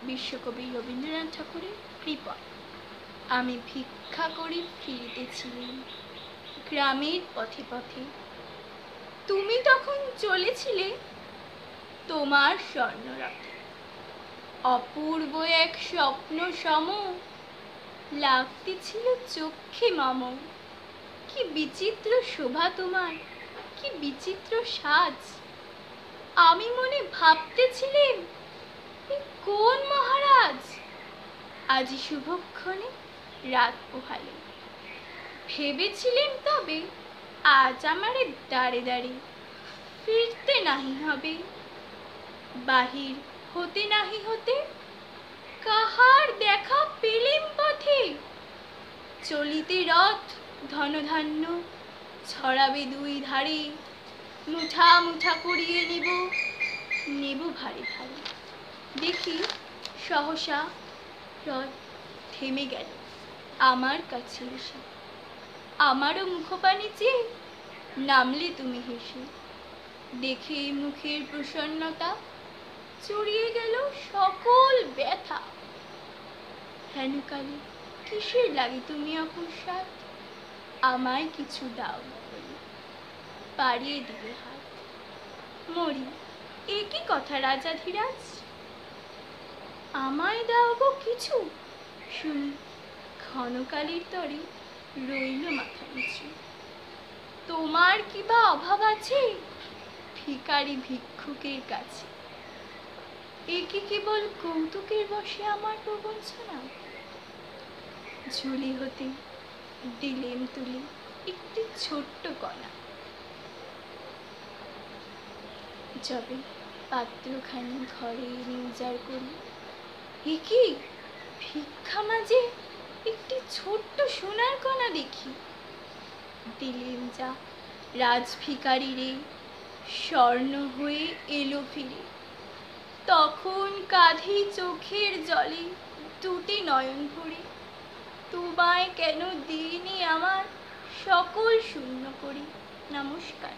বিশ্বকবি রবীন্দ্রনাথ ঠাকুরের কৃপা। আমি ভিক্ষা করি ফিরিতেছিলাম গ্রামের পথে পথে। তুমি তখন চলেছিলে তোমার স্বর্ণরথে। অপূর্ব এক স্বপ্ন সম লাগতেছিল চক্ষে মম। কি বিচিত্র শোভা তোমার, কি বিচিত্র সাজ। আমি মনে ভাবতেছিলেম, এ কোন মহারাজ আজি শুভক্ষণে রাত পোহালে। ভেবেছিলেম তবে আজ আমারে দাঁড়ে দাঁড়ে ফিরতে নাহি হবে। বাহির হতে নাহি হতে কাহার দেখা পেলেম পথে। চলিতে রথ ধনধান্য ছড়াবে দুই ধারে। মুঠা মুঠা করিয়ে নেব, নেব ভারে ভারে। দেখি সহসা রথ থেমে গেল আমার কাছে এসে। আমারও মুখপানে চেয়ে নামলে তুমি হেসে। দেখে মুখের প্রসন্নতা চড়িয়ে গেল সকল ব্যথা। হেনকালে কিসের লাগে তুমি অকস্মাৎ আমায় কিছু দাও বলে বাড়িয়ে দিলে হাত। মরি, এ কি কথা রাজাধিরাজ, আমায় দাও গো কিছু। শুনি ক্ষণকালের তরে রইল মাথা নিচু। তোমার কি বা অভাব আছে ভিখারি ভিক্ষুকের কাছে। এ কি কেবল কৌতুকের বশে আমার প্রবঞ্চনা। ঝুলি হতে দিলেম তুলি একটি ছোট্ট কণা। যবে পাত্রখানি ঘরে নিউজার করি, এ কি ভিক্ষা মাঝে একটি ছোট্ট সোনার কণা দেখি। দিলেম যা রাজভিখারি রে, স্বর্ণ হয়ে এলো ফিরে। তখন কাঁধি চোখের জলে দুটি নয়ন ভরে। তোমায় কেন দিইনি আমার সকল শূন্য করি। নমস্কার।